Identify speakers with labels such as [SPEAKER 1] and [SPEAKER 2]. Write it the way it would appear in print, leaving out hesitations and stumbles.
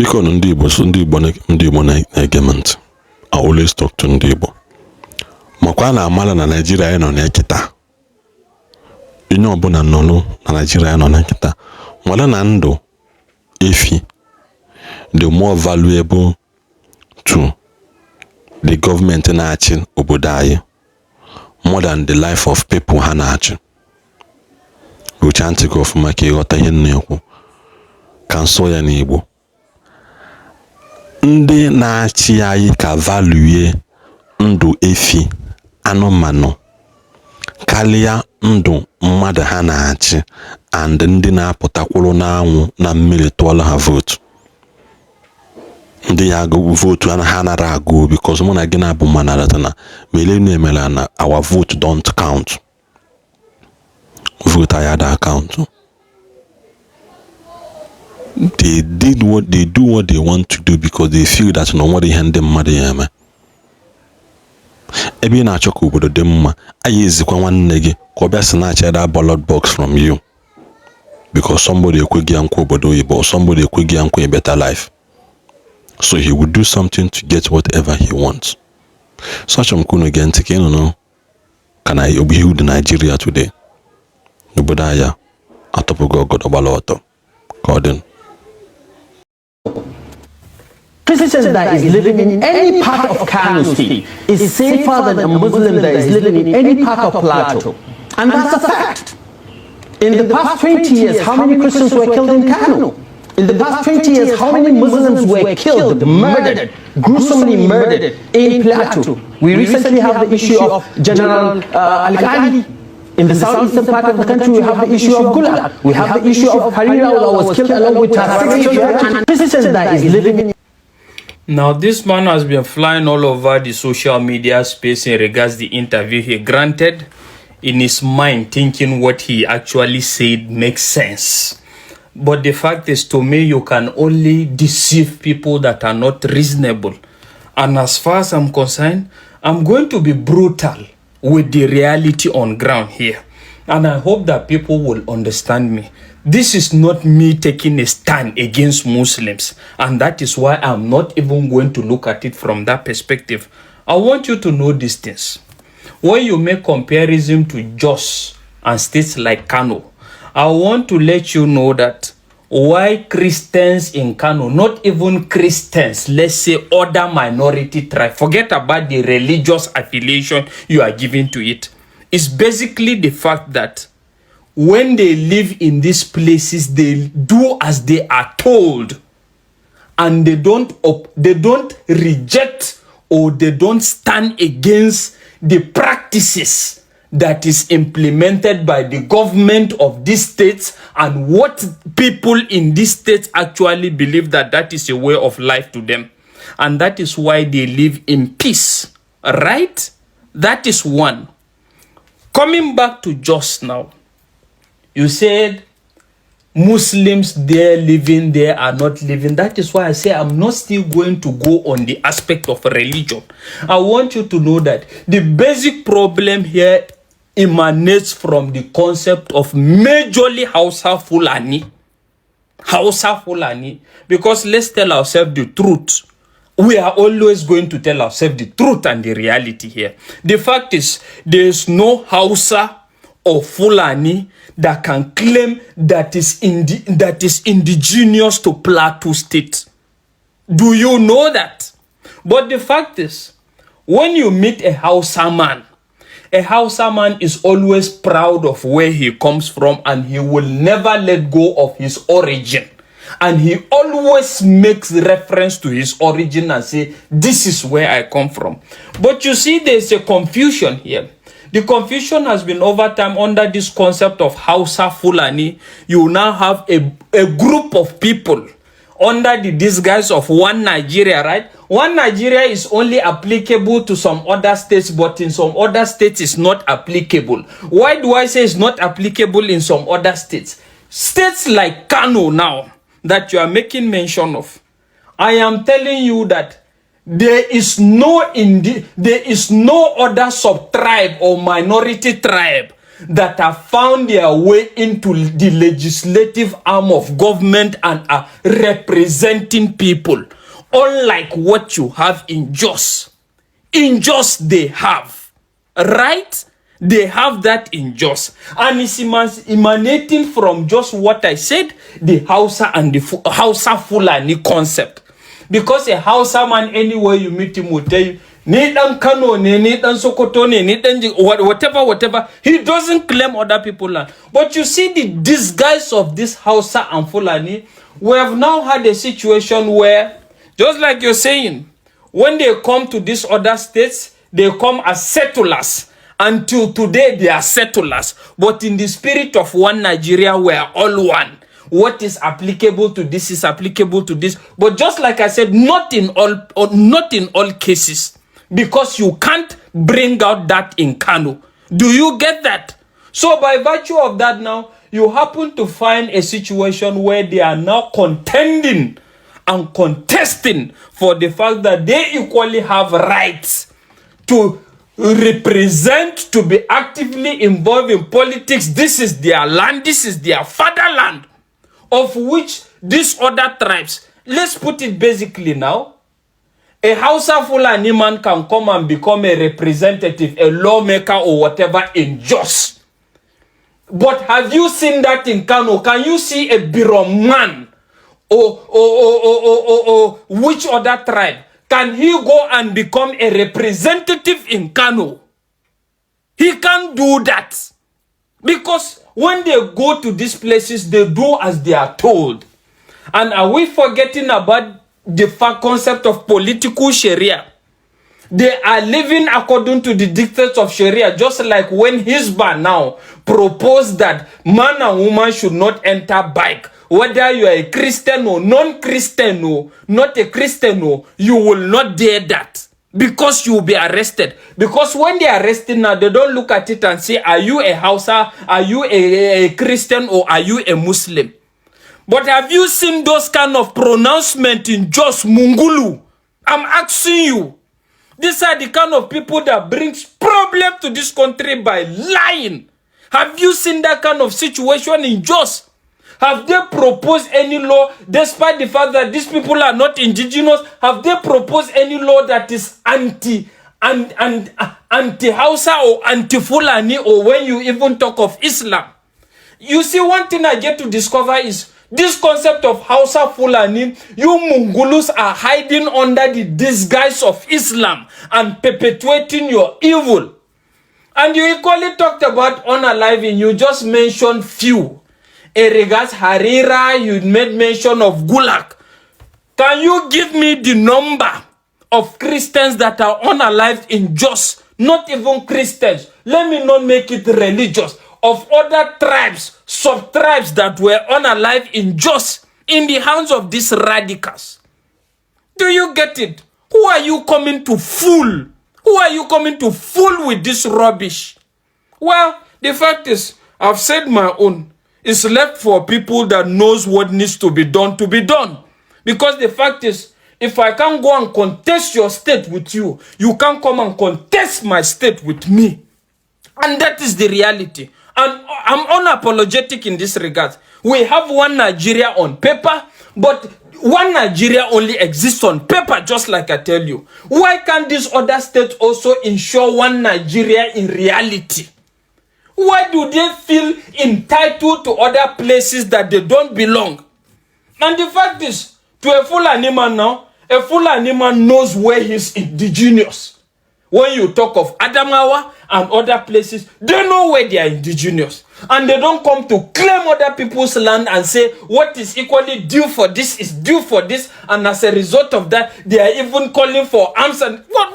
[SPEAKER 1] Because ndị Igbo na-ege m ntị, I always talk to ndị Igbo. Makwa na amala na Nigeria nọ na-ekita. Onye ọbụla nọ na Nigeria nọ na-ekita. Nwale na ndụ efi, the more valuable to the government na-achị obodo anyị more than the life of people ha na-achị. Uche ntị gị ọfụma ka ịghọta ihe na-ekwu. Ka nsọ ya n'Igbo. Ndị na-achị anyị ka value ndụ efi anụmanụ karịa ndụ mmadụ ha na-achị, and ndị na-apụtakwuru n'anwụ na mmiri tụọla ha votu. Ndị ya agụ votu ha nara agụ because mụ na gị na-abụ mmanụ alata na melenu emela na our vote don't count. Vote anyị ada account. They do what they want to do because they feel that no nwere ihe ndị mmadụ ya eme. Ebe ị na-achọ ka obodo dị mma, anyị ezikwa nwanne gị ka ọ bịa snatch that ballot box from you because somebody ekweghị ya nkwa obodo oyibo or somebody ekweghị ya nkwa a better life. So he would do something to get whatever he wants. Such mkunu ntị ka ịnụnụ ka na obihiud Nigeria today. Obodo aya atọpụgo ogodo gbara ọtọ ka ọ dị.
[SPEAKER 2] Christian that is living in any part of Kano State is safer than a Muslim that is living in any part of Plateau. And that's a fact. In the past 20 years, how many Christians were killed in Kano? In the past 20 years, how many Muslims were killed, murdered, gruesomely murdered in Plateau? We recently have the issue of General Al-Ghani. In the southeastern part of the country, we have the issue of Gulag. We have the issue of Harira, who was killed along with her 6 children. And Christian that is living in.
[SPEAKER 3] Now, this man has been flying all over the social media space in regards the interview he granted, in his mind thinking what he actually said makes sense. But the fact is, to me, you can only deceive people that are not reasonable. And as far as I'm concerned, I'm going to be brutal with the reality on ground here. And I hope that people will understand me. This is not me taking a stand against Muslims, and that is why I'm not even going to look at it from that perspective. I want you to know these things. When you make comparison to Jos and states like Kano, I want to let you know that why Christians in Kano, not even Christians, let's say other minority tribe, forget about the religious affiliation you are giving to it. It's basically the fact that when they live in these places, they do as they are told, and they don't reject or they don't stand against the practices that is implemented by the government of these states and what people in these states actually believe that that is a way of life to them. And that is why they live in peace, right? That is one. Coming back to just now, you said Muslims there living there are not living. That is why I say I'm not still going to go on the aspect of religion. I want you to know that the basic problem here emanates from the concept of majorly Hausa Fulani. Hausa Fulani. Because let's tell ourselves the truth. We are always going to tell ourselves the truth and the reality here. The fact is, there is no Hausa or Fulani that can claim that is indigenous to Plateau State. Do you know that? But the fact is, when you meet a Hausa man is always proud of where he comes from, and he will never let go of his origin. And he always makes reference to his origin and say, this is where I come from. But you see, there's a confusion here. The confusion has been over time under this concept of Hausa Fulani. You now have a group of people under the disguise of one Nigeria, right? One Nigeria is only applicable to some other states, but in some other states it's not applicable. Why do I say it's not applicable in some other states? States like Kano now, that you are making mention of, I am telling you that there is no other sub-tribe or minority tribe that have found their way into the legislative arm of government and are representing people, unlike what you have in Jos. In Jos they have, right? They have that in Jos, and it's emanating from just what I said, the Hausa and the Hausa Fulani concept. Because a Hausa man, anywhere you meet him, will tell you, ni dan Kano ne, ni dan Sokoto ne, ni dan whatever. He doesn't claim other people land. But you see the disguise of this Hausa and Fulani. We have now had a situation where, just like you're saying, when they come to these other states, they come as settlers. Until today, they are settlers. But in the spirit of one Nigeria, we are all one. What is applicable to this is applicable to this. But just like I said, not in all cases. Because you can't bring out that in Kano. Do you get that? So by virtue of that now, you happen to find a situation where they are now contending and contesting for the fact that they equally have rights to represent, to be actively involved in politics. This is their land, this is their fatherland, of which these other tribes, let's put it basically now, a Hausa Fulani man can come and become a representative, a lawmaker or whatever in Jos. But have you seen that in Kano? Can you see a Birom man or which other tribe? Can he go and become a representative in Kano? He can't do that. Because when they go to these places, they do as they are told. And are we forgetting about the concept of political Sharia? They are living according to the dictates of Sharia, just like when Hizbah now proposed that man and woman should not enter bike. Whether you are a Christian or non-Christian or not a Christian, or you will not dare that. Because you will be arrested. Because when they are arrested now, they don't look at it and say, are you a Hausa, are you a Christian, or are you a Muslim? But have you seen those kind of pronouncements in Jos Mungulu? I'm asking you. These are the kind of people that brings problem to this country by lying. Have you seen that kind of situation in Jos? Have they proposed any law, despite the fact that these people are not indigenous? Have they proposed any law that is anti-Hausa or anti-Fulani, or when you even talk of Islam? You see, one thing I get to discover is this concept of Hausa Fulani. You Mungulus are hiding under the disguise of Islam and perpetuating your evil. And you equally talked about unaliving. You just mentioned few. Regards Harira, you made mention of Gulag. Can you give me the number of Christians that are unalived in Jos? Not even Christians. Let me not make it religious. Of other tribes, sub-tribes that were unalived in Jos, in the hands of these radicals. Do you get it? Who are you coming to fool? Who are you coming to fool with this rubbish? Well, the fact is, I've said my own. It's left for people that knows what needs to be done. Because the fact is, if I can't go and contest your state with you, you can't come and contest my state with me. And that is the reality. And I'm unapologetic in this regard. We have one Nigeria on paper, but one Nigeria only exists on paper, just like I tell you. Why can't these other states also ensure one Nigeria in reality? Why do they feel entitled to other places that they don't belong? And the fact is, to a Fulani man now, a Fulani man knows where he's indigenous. When you talk of Adamawa and other places, they know where they are indigenous. And they don't come to claim other people's land and say, what is equally due for this is due for this. And as a result of that, they are even calling for arms. And what